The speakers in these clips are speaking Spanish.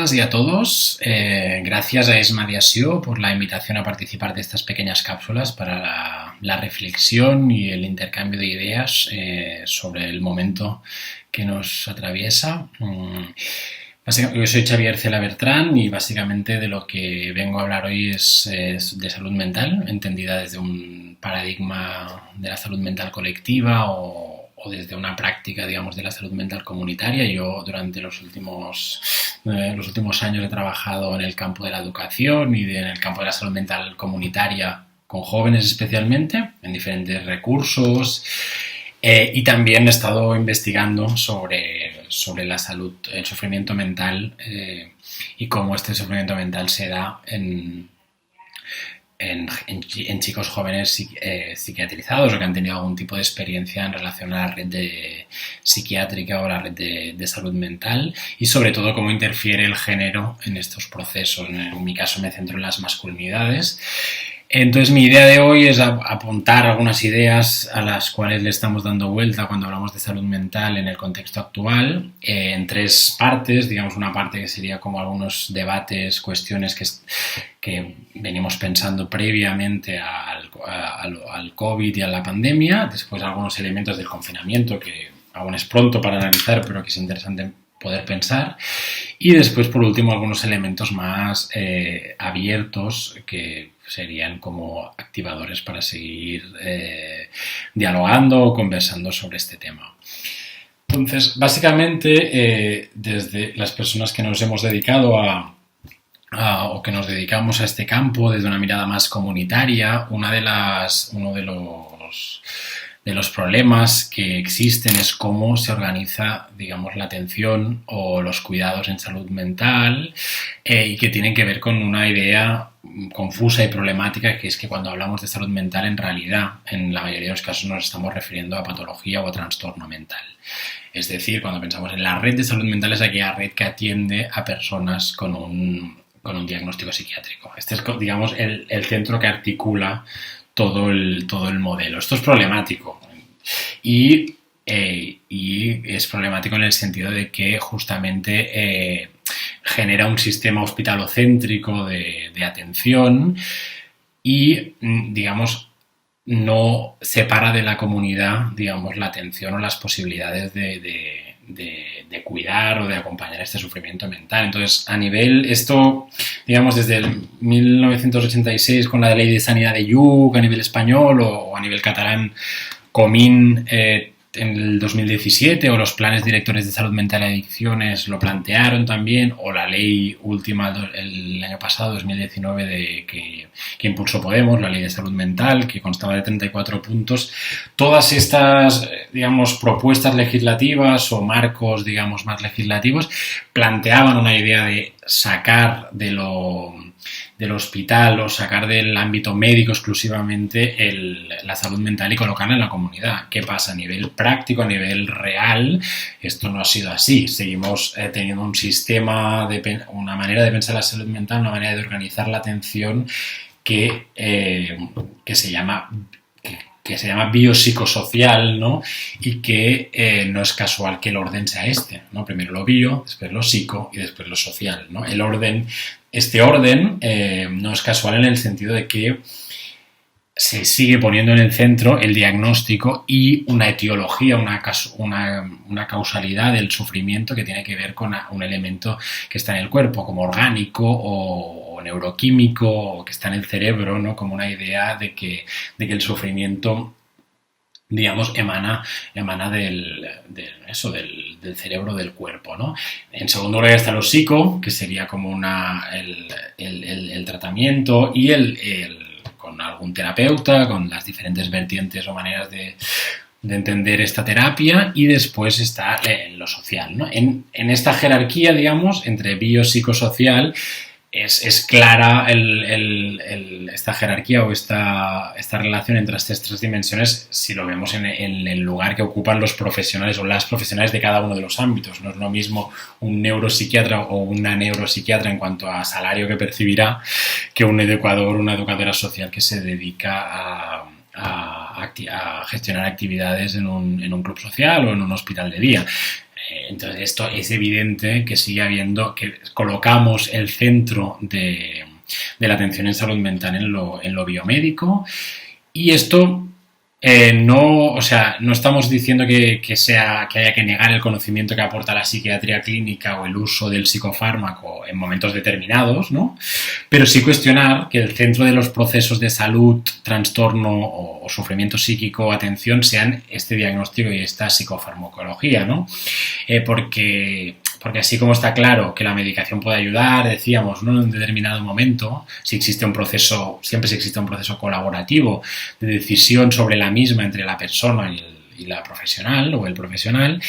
todas y a todos. Gracias a ESMA de Asio por la invitación a participar de estas pequeñas cápsulas para la reflexión y el intercambio de ideas sobre el momento que nos atraviesa. Yo soy Xavier Cela Bertrán y básicamente de lo que vengo a hablar hoy es de salud mental, entendida desde un paradigma de la salud mental colectiva o desde una práctica, digamos, de la salud mental comunitaria. Yo durante los últimos años he trabajado en el campo de la educación y en el campo de la salud mental comunitaria con jóvenes especialmente, en diferentes recursos, y también he estado investigando sobre la salud, el sufrimiento mental y cómo este sufrimiento mental se da en chicos jóvenes psiquiatrizados o que han tenido algún tipo de experiencia en relación a la red psiquiátrica o la red de salud mental, y sobre todo cómo interfiere el género en estos procesos. En mi caso me centro en las masculinidades. Entonces mi idea de hoy es apuntar algunas ideas a las cuales le estamos dando vuelta cuando hablamos de salud mental en el contexto actual, en tres partes. Digamos, una parte que sería como algunos debates, cuestiones que venimos pensando previamente al COVID y a la pandemia. Después algunos elementos del confinamiento que aún es pronto para analizar, pero que es interesante poder pensar. Y después, por último, algunos elementos más abiertos que serían como activadores para seguir dialogando o conversando sobre este tema. Entonces, básicamente, desde las personas que nos hemos dedicado o que nos dedicamos a este campo desde una mirada más comunitaria, uno de los problemas que existen es cómo se organiza, digamos, la atención o los cuidados en salud mental, y que tienen que ver con una idea confusa y problemática, que es que cuando hablamos de salud mental, en realidad, en la mayoría de los casos nos estamos refiriendo a patología o a trastorno mental. Es decir, cuando pensamos en la red de salud mental, es aquella red que atiende a personas con un diagnóstico psiquiátrico. Este es, digamos, el centro que articula todo el modelo. Esto es problemático y es problemático en el sentido de que justamente genera un sistema hospitalocéntrico de atención y, digamos, no separa de la comunidad, digamos, la atención o las posibilidades de cuidar o de acompañar este sufrimiento mental. Entonces, a nivel, esto, digamos, desde el 1986 con la Ley de Sanidad de Lluc a nivel español o a nivel catalán, Comín en el 2017, o los planes directores de salud mental y adicciones lo plantearon también, o la ley última el año pasado, 2019, que impulsó Podemos, la ley de salud mental, que constaba de 34 puntos. Todas estas, digamos, propuestas legislativas o marcos, digamos, más legislativos planteaban una idea de sacar del hospital o sacar del ámbito médico exclusivamente la salud mental y colocarla en la comunidad. ¿Qué pasa? A nivel práctico, a nivel real, esto no ha sido así. Seguimos teniendo un sistema, una manera de pensar la salud mental, una manera de organizar la atención que se llama biopsicosocial, ¿no? Y que no es casual que el orden sea este, ¿no? Primero lo bio, después lo psico y después lo social, ¿no? Este orden no es casual en el sentido de que se sigue poniendo en el centro el diagnóstico y una etiología, una causalidad del sufrimiento que tiene que ver con un elemento que está en el cuerpo, como orgánico o neuroquímico, o que está en el cerebro, ¿no? Como una idea de que el sufrimiento, digamos, emana del cerebro, del cuerpo, ¿no? En segundo lugar está lo psico, que sería como el tratamiento y con algún terapeuta, con las diferentes vertientes o maneras de entender esta terapia, y después está lo social, ¿no? En esta jerarquía, digamos, entre biopsicosocial, es clara esta jerarquía o esta relación entre estas tres dimensiones si lo vemos en el lugar que ocupan los profesionales o las profesionales de cada uno de los ámbitos. No es lo mismo un neuropsiquiatra o una neuropsiquiatra en cuanto a salario que percibirá que un educador o una educadora social que se dedica a gestionar actividades en un club social o en un hospital de día. Entonces esto es evidente que sigue habiendo, que colocamos el centro de la atención en salud mental en lo biomédico, y esto no, o sea, no estamos diciendo que haya que negar el conocimiento que aporta la psiquiatría clínica o el uso del psicofármaco en momentos determinados, ¿no? Pero sí cuestionar que el centro de los procesos de salud, trastorno o sufrimiento psíquico, atención, sean este diagnóstico y esta psicofarmacología, ¿no? Porque así como está claro que la medicación puede ayudar, decíamos, ¿no? En un determinado momento, siempre existe un proceso colaborativo de decisión sobre la misma entre la persona y la profesional o el profesional,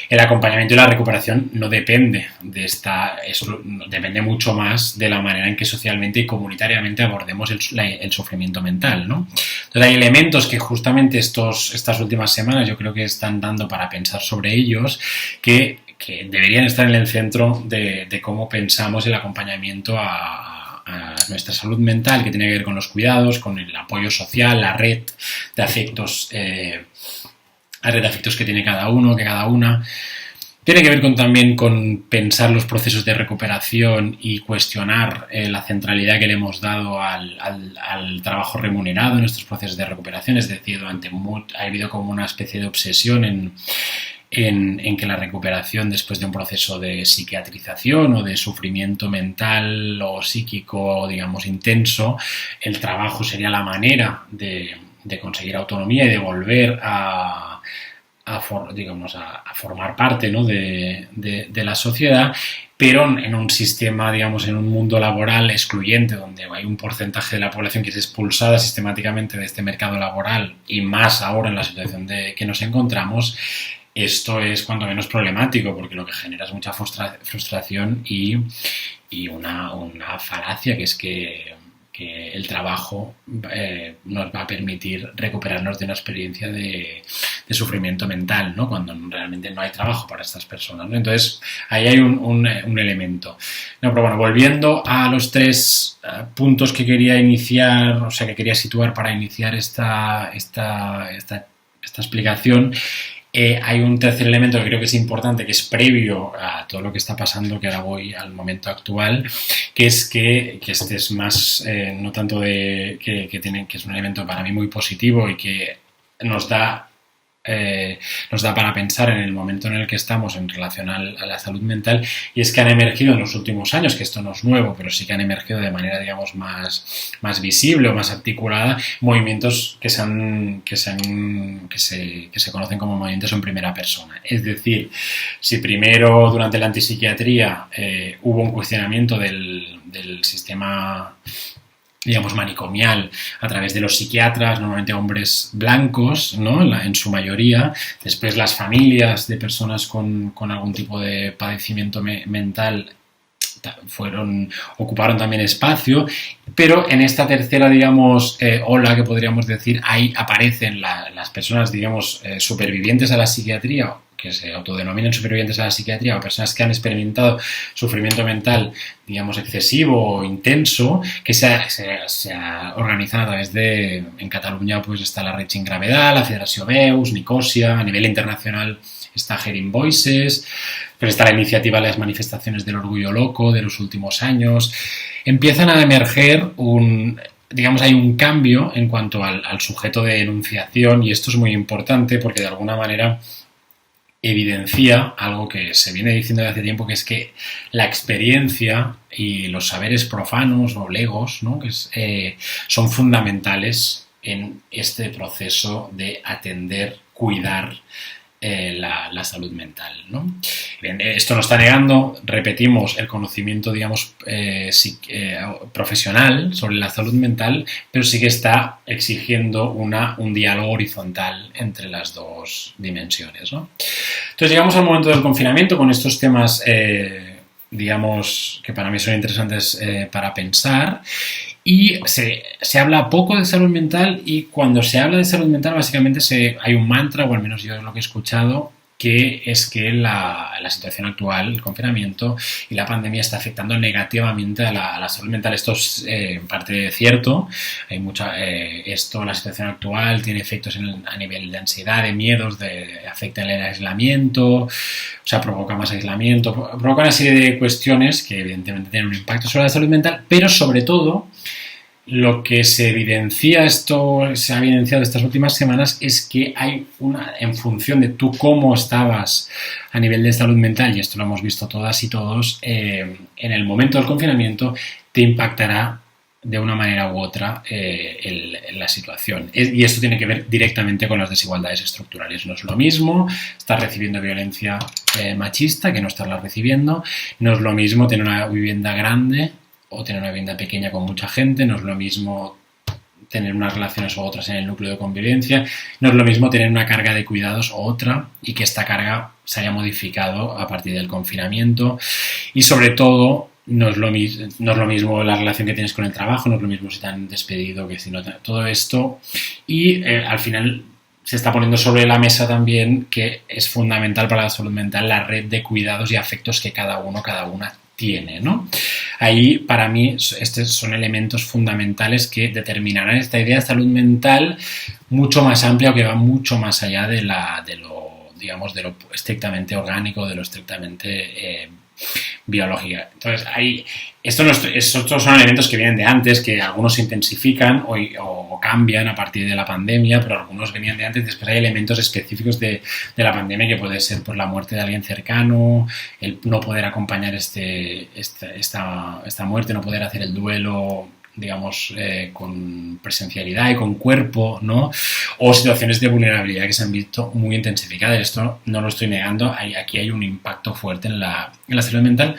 el acompañamiento y la recuperación no depende depende mucho más de la manera en que socialmente y comunitariamente abordemos el sufrimiento mental, ¿no? Entonces hay elementos que justamente estas últimas semanas yo creo que están dando para pensar sobre ellos, que deberían estar en el centro de cómo pensamos el acompañamiento a nuestra salud mental, que tiene que ver con los cuidados, con el apoyo social, la red de afectos, que tiene cada uno, que cada una. Tiene que ver también con pensar los procesos de recuperación y cuestionar la centralidad que le hemos dado al trabajo remunerado en estos procesos de recuperación. Es decir, ha habido como una especie de obsesión en que la recuperación después de un proceso de psiquiatrización o de sufrimiento mental o psíquico, digamos, intenso, el trabajo sería la manera de conseguir autonomía y de volver a formar parte, ¿no? de la sociedad, pero en un sistema, digamos, en un mundo laboral excluyente, donde hay un porcentaje de la población que es expulsada sistemáticamente de este mercado laboral, y más ahora en la situación que nos encontramos. Esto es cuando menos problemático, porque lo que genera es mucha frustración y una falacia, que es que el trabajo nos va a permitir recuperarnos de una experiencia de sufrimiento mental, ¿no? Cuando realmente no hay trabajo para estas personas, ¿no? Entonces, ahí hay un elemento. No, pero bueno, volviendo a los tres puntos que quería iniciar, o sea, que quería situar para iniciar esta explicación. Hay un tercer elemento que creo que es importante, que es previo a todo lo que está pasando, que ahora voy al momento actual, que es que este es más, no tanto que es un elemento para mí muy positivo y que nos da para pensar en el momento en el que estamos en relación a la salud mental, y es que han emergido en los últimos años, que esto no es nuevo, pero sí que han emergido de manera, digamos, más visible o más articulada, movimientos que se conocen como movimientos en primera persona. Es decir, si primero durante la antipsiquiatría hubo un cuestionamiento del sistema, digamos, manicomial a través de los psiquiatras, normalmente hombres blancos, ¿no? En su mayoría. Después las familias de personas con algún tipo de padecimiento mental ocuparon también espacio, pero en esta tercera, digamos, ola, que podríamos decir, ahí aparecen las personas, digamos, supervivientes a la psiquiatría, que se autodenominan supervivientes a la psiquiatría, o personas que han experimentado sufrimiento mental, digamos, excesivo o intenso, que se ha organizado a través en Cataluña pues está la Red Sin Gravedad, la Federació Veus, Nicosia, a nivel internacional está Hearing Voices, pero está la iniciativa de las manifestaciones del orgullo loco de los últimos años. Empiezan a emerger hay un cambio en cuanto al sujeto de enunciación, y esto es muy importante porque de alguna manera evidencia algo que se viene diciendo desde hace tiempo, que es que la experiencia y los saberes profanos o legos, ¿no? Son fundamentales en este proceso de atender, cuidar la salud mental, ¿no? Bien, esto no está negando, repetimos, el conocimiento, digamos, profesional sobre la salud mental, pero sí que está exigiendo un diálogo horizontal entre las dos dimensiones, ¿no? Entonces llegamos al momento del confinamiento con estos temas, digamos, que para mí son interesantes para pensar. Y se habla poco de salud mental, y cuando se habla de salud mental básicamente hay un mantra, o al menos yo es lo que he escuchado, que es que la situación actual, el confinamiento y la pandemia está afectando negativamente a la salud mental. Esto es en parte cierto. Hay la situación actual tiene efectos a nivel de ansiedad, de miedos, afecta el aislamiento, o sea, provoca más aislamiento, provoca una serie de cuestiones que evidentemente tienen un impacto sobre la salud mental, pero sobre todo lo que se ha evidenciado estas últimas semanas es que hay en función de tú cómo estabas a nivel de salud mental, y esto lo hemos visto todas y todos, en el momento del confinamiento te impactará de una manera u otra la situación. Y esto tiene que ver directamente con las desigualdades estructurales. No es lo mismo estar recibiendo violencia machista que no estarla recibiendo. No es lo mismo tener una vivienda grande o tener una vivienda pequeña con mucha gente. No es lo mismo tener unas relaciones u otras en el núcleo de convivencia. No es lo mismo tener una carga de cuidados u otra y que esta carga se haya modificado a partir del confinamiento. Y sobre todo, no es lo mismo la relación que tienes con el trabajo, no es lo mismo si te han despedido que si no. Todo esto. Y al final se está poniendo sobre la mesa también que es fundamental para la salud mental la red de cuidados y afectos que cada una tiene, ¿no? Ahí, para mí, estos son elementos fundamentales que determinarán esta idea de salud mental mucho más amplia o que va mucho más allá de lo estrictamente orgánico, de lo estrictamente biológica. Entonces, estos son elementos que vienen de antes, que algunos se intensifican o cambian a partir de la pandemia, pero algunos venían de antes. Después hay elementos específicos de la pandemia que puede ser por la muerte de alguien cercano, el no poder acompañar esta muerte, no poder hacer el duelo, digamos, con presencialidad y con cuerpo, ¿no? O situaciones de vulnerabilidad que se han visto muy intensificadas. Esto no lo estoy negando, aquí hay un impacto fuerte en la salud mental.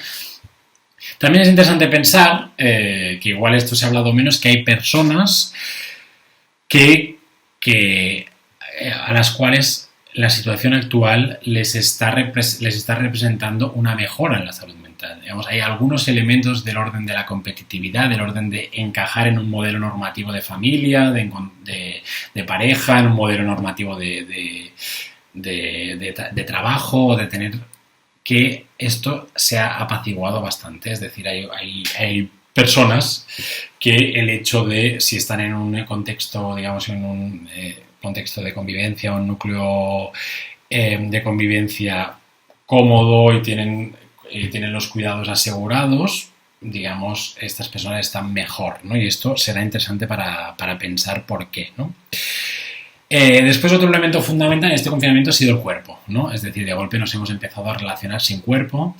También es interesante pensar, que igual esto se ha hablado menos, que hay personas a las cuales la situación actual les está representando una mejora en la salud mental. Digamos, hay algunos elementos del orden de la competitividad, del orden de encajar en un modelo normativo de familia, de pareja, en un modelo normativo de trabajo, de tener que esto se ha apaciguado bastante. Es decir, hay personas que el hecho de si están en un contexto, digamos, en un contexto de convivencia, un núcleo de convivencia cómodo y tienen los cuidados asegurados, digamos, estas personas están mejor, ¿no? Y esto será interesante para pensar por qué, ¿no? Después, otro elemento fundamental en este confinamiento ha sido el cuerpo, ¿no? Es decir, de golpe nos hemos empezado a relacionar sin cuerpo,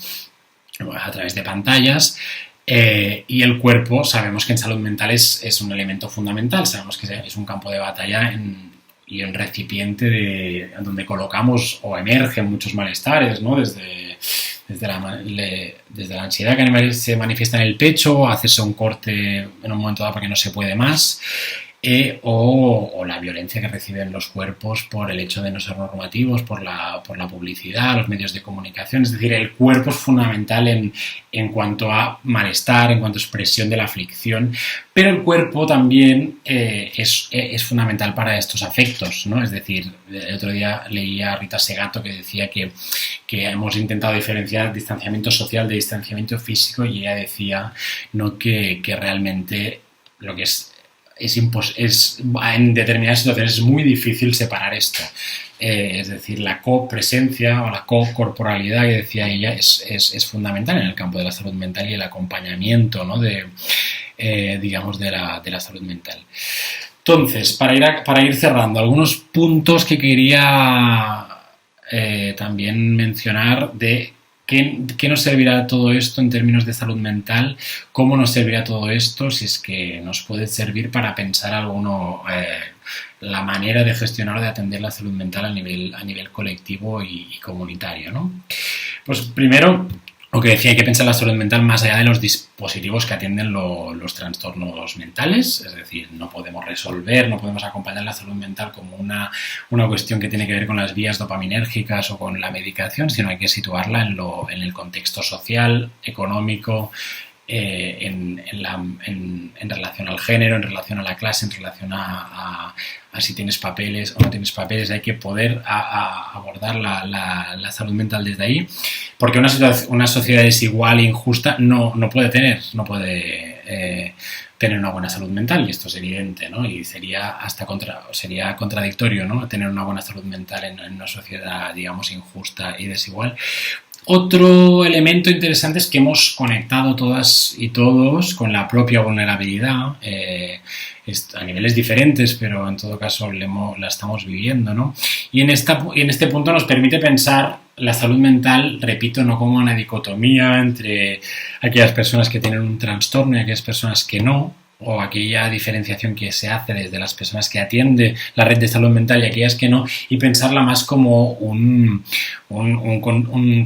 a través de pantallas, y el cuerpo sabemos que en salud mental es un elemento fundamental, sabemos que es un campo de batalla y un recipiente donde colocamos o emergen muchos malestares, ¿no? Desde la ansiedad que se manifiesta en el pecho, hacerse un corte en un momento dado porque no se puede más, o la violencia que reciben los cuerpos por el hecho de no ser normativos, por la publicidad, los medios de comunicación. Es decir, el cuerpo es fundamental en cuanto a malestar, en cuanto a expresión de la aflicción, pero el cuerpo también es fundamental para estos afectos, ¿no? Es decir, el otro día leía a Rita Segato que decía que hemos intentado diferenciar distanciamiento social de distanciamiento físico, y ella decía, ¿no?, que realmente lo que en determinadas situaciones es muy difícil separar esto. Es decir, la copresencia o la cocorporalidad que decía ella es fundamental en el campo de la salud mental y el acompañamiento, ¿no?, de la salud mental. Entonces, para ir cerrando, algunos puntos que quería también mencionar de ¿qué nos servirá todo esto en términos de salud mental? ¿Cómo nos servirá todo esto? Si es que nos puede servir para pensar la manera de gestionar o de atender la salud mental a nivel colectivo y comunitario, ¿no? Pues primero, lo que decía, hay que pensar la salud mental más allá de los dispositivos que atienden los trastornos mentales. Es decir, no podemos acompañar la salud mental como una cuestión que tiene que ver con las vías dopaminérgicas o con la medicación, sino hay que situarla en el contexto social, económico en relación al género, en relación a la clase, en relación a si tienes papeles o no tienes papeles. Hay que poder abordar la salud mental desde ahí, porque una sociedad desigual e injusta no puede tener una buena salud mental, y esto es evidente, ¿no? Y sería contradictorio, ¿no?, tener una buena salud mental en una sociedad, digamos, injusta y desigual. Otro elemento interesante es que hemos conectado todas y todos con la propia vulnerabilidad, a niveles diferentes, pero en todo caso la estamos viviendo, ¿no? Y en este punto nos permite pensar la salud mental, repito, no como una dicotomía entre aquellas personas que tienen un trastorno y aquellas personas que no, o aquella diferenciación que se hace desde las personas que atiende la red de salud mental y aquellas que no, y pensarla más como un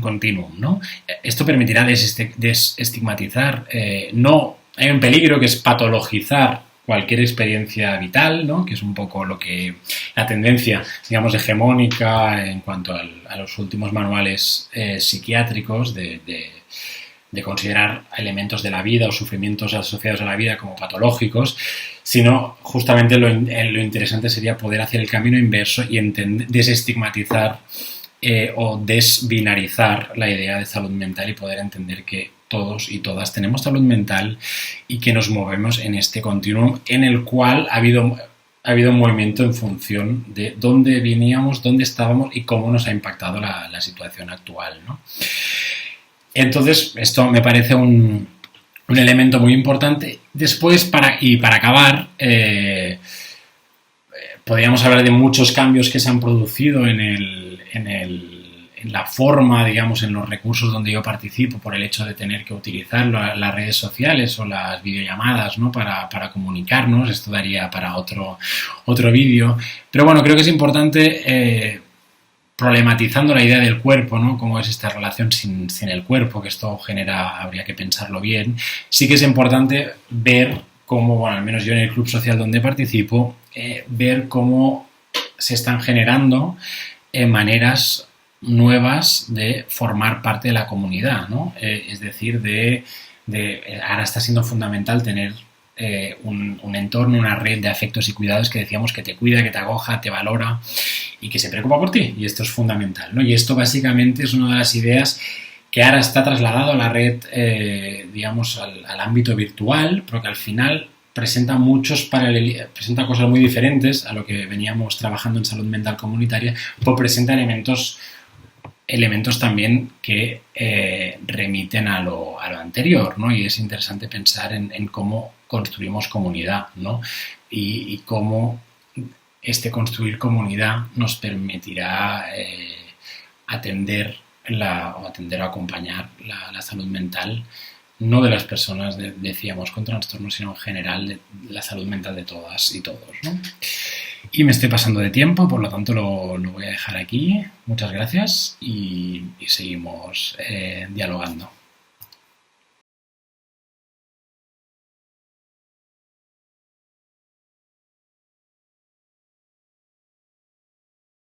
continuum, ¿no? Esto permitirá desestigmatizar. No hay un peligro, que es patologizar cualquier experiencia vital, ¿no?, que es un poco lo que la tendencia, digamos, hegemónica en cuanto a los últimos manuales psiquiátricos de considerar elementos de la vida o sufrimientos asociados a la vida como patológicos, sino justamente lo interesante sería poder hacer el camino inverso y desestigmatizar o desbinarizar la idea de salud mental y poder entender que todos y todas tenemos salud mental y que nos movemos en este continuum en el cual ha habido un movimiento en función de dónde veníamos, dónde estábamos y cómo nos ha impactado la situación actual, ¿no? Entonces, esto me parece un elemento muy importante. Después, para acabar, podríamos hablar de muchos cambios que se han producido en la forma, digamos, en los recursos donde yo participo, por el hecho de tener que utilizar las redes sociales o las videollamadas, ¿no?, para comunicarnos. Esto daría para otro vídeo. Pero bueno, creo que es importante, problematizando la idea del cuerpo, ¿no?, cómo es esta relación sin el cuerpo, que esto habría que pensarlo bien. Sí que es importante ver cómo, bueno, al menos yo en el club social donde participo, ver cómo se están generando maneras nuevas de formar parte de la comunidad, ¿no? Es decir, ahora está siendo fundamental tener un entorno, una red de afectos y cuidados que decíamos que te cuida, que te acoja, te valora y que se preocupa por ti, y esto es fundamental, ¿no? Y esto básicamente es una de las ideas que ahora está trasladado a la red, digamos, al ámbito virtual, pero que al final presenta cosas muy diferentes a lo que veníamos trabajando en salud mental comunitaria, pero presenta elementos también que remiten a lo anterior, ¿no? Y es interesante pensar en cómo construimos comunidad, ¿no? Y cómo este construir comunidad nos permitirá atender o acompañar la salud mental, no de las personas, decíamos, con trastornos, sino en general de la salud mental de todas y todos, ¿no? Y me estoy pasando de tiempo, por lo tanto lo voy a dejar aquí. Muchas gracias y seguimos dialogando.